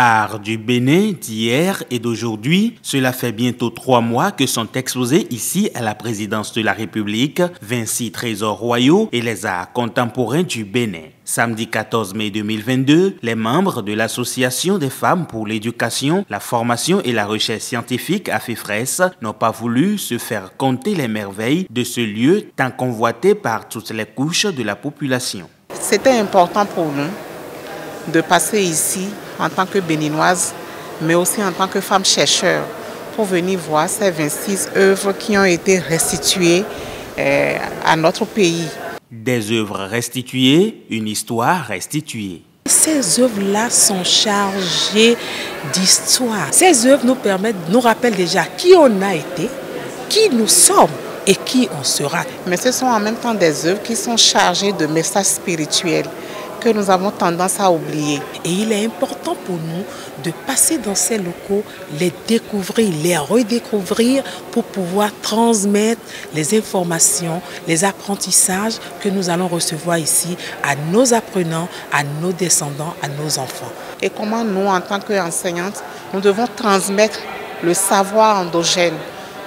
Art du Bénin d'hier et d'aujourd'hui, cela fait bientôt 3 mois que sont exposés ici à la présidence de la République 26 trésors royaux et les arts contemporains du Bénin. Samedi 14 mai 2022, les membres de l'Association des femmes pour l'éducation, la formation et la recherche scientifique AFEFRES n'ont pas voulu se faire compter les merveilles de ce lieu tant convoité par toutes les couches de la population. C'était important pour nous de passer ici en tant que béninoise, mais aussi en tant que femme chercheur, pour venir voir ces 26 œuvres qui ont été restituées à notre pays. Des œuvres restituées, une histoire restituée. Ces œuvres-là sont chargées d'histoire. Ces œuvres nous rappellent déjà qui on a été, qui nous sommes et qui on sera. Mais ce sont en même temps des œuvres qui sont chargées de messages spirituels que nous avons tendance à oublier. Et il est important pour nous de passer dans ces locaux, les découvrir, les redécouvrir pour pouvoir transmettre les informations, les apprentissages que nous allons recevoir ici à nos apprenants, à nos descendants, à nos enfants. Et comment nous, en tant qu'enseignantes, nous devons transmettre le savoir endogène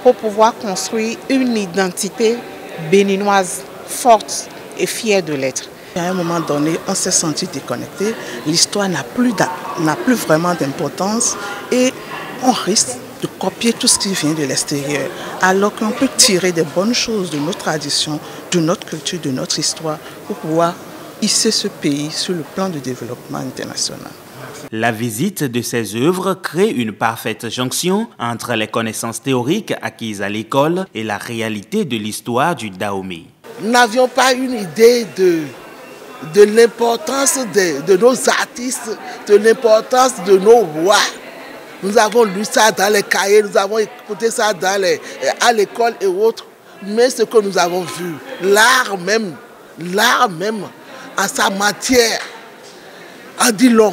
pour pouvoir construire une identité béninoise forte et fière de l'être. À un moment donné, on s'est senti déconnecté, l'histoire n'a plus vraiment d'importance et on risque de copier tout ce qui vient de l'extérieur. Alors qu'on peut tirer des bonnes choses de nos traditions, de notre culture, de notre histoire pour pouvoir hisser ce pays sur le plan du développement international. La visite de ces œuvres crée une parfaite jonction entre les connaissances théoriques acquises à l'école et la réalité de l'histoire du Dahomey. Nous n'avions pas une idée de l'importance de nos artistes, de l'importance de nos rois. Nous avons lu ça dans les cahiers, nous avons écouté ça à l'école et autres. Mais ce que nous avons vu, l'art même, en sa matière, en dit long.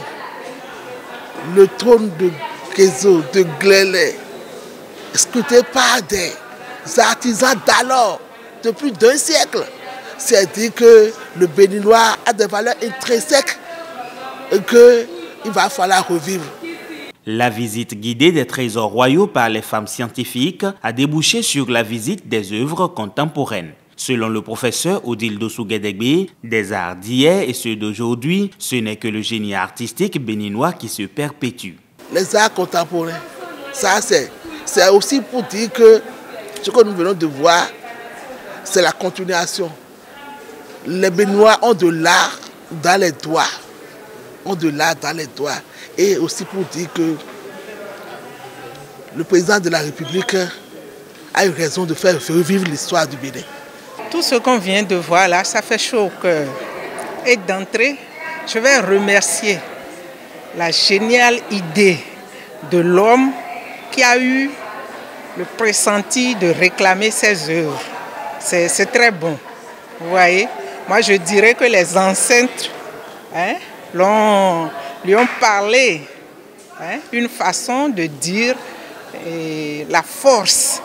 Le trône de Kézo, de Glélé, sculpté par des artisans d'alors, depuis 2 siècles. C'est-à-dire que le béninois a des valeurs intrinsèques qu'il va falloir revivre. La visite guidée des trésors royaux par les femmes scientifiques a débouché sur la visite des œuvres contemporaines. Selon le professeur Odile Dossou-Guédégbé, des arts d'hier et ceux d'aujourd'hui, ce n'est que le génie artistique béninois qui se perpétue. Les arts contemporains, ça c'est aussi pour dire que ce que nous venons de voir, c'est la continuation. Les Béninois ont de l'art dans les doigts. Et aussi pour dire que le président de la République a eu raison de faire revivre l'histoire du Bénin. Tout ce qu'on vient de voir là, ça fait chaud au cœur. Et d'entrée, je vais remercier la géniale idée de l'homme qui a eu le pressenti de réclamer ses œuvres. C'est très bon, vous voyez. Moi, je dirais que les ancêtres lui ont parlé, une façon de dire la force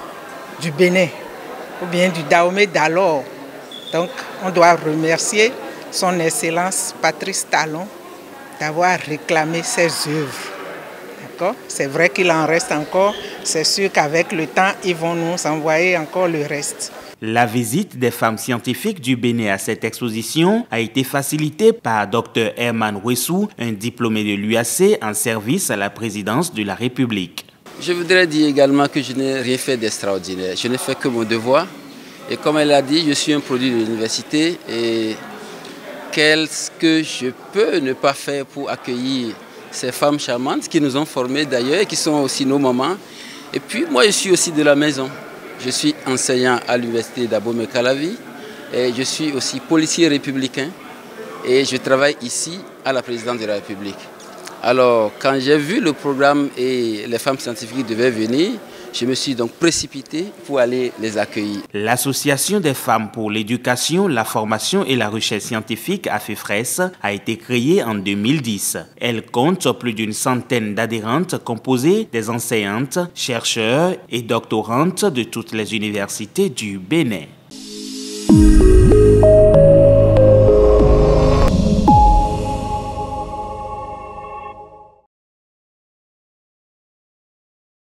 du Bénin, ou bien du Dahomey d'alors. Donc, on doit remercier son Excellence Patrice Talon d'avoir réclamé ses œuvres. C'est vrai qu'il en reste encore, c'est sûr qu'avec le temps, ils vont nous envoyer encore le reste. La visite des femmes scientifiques du Bénin à cette exposition a été facilitée par Dr Herman Wessou, un diplômé de l'UAC en service à la présidence de la République. Je voudrais dire également que je n'ai rien fait d'extraordinaire. Je n'ai fait que mon devoir. Et comme elle l'a dit, je suis un produit de l'université. Et qu'est-ce que je peux ne pas faire pour accueillir ces femmes charmantes qui nous ont formés d'ailleurs et qui sont aussi nos mamans. Et puis moi, je suis aussi de la maison. Je suis enseignant à l'université d'Abomey-Calavi et je suis aussi policier républicain et je travaille ici à la présidence de la République. Alors, quand j'ai vu le programme et les femmes scientifiques devaient venir, je me suis donc précipité pour aller les accueillir. L'Association des femmes pour l'éducation, la formation et la recherche scientifique AFEFRES a été créée en 2010. Elle compte plus d'une centaine d'adhérentes composées des enseignantes, chercheurs et doctorantes de toutes les universités du Bénin. Afrique.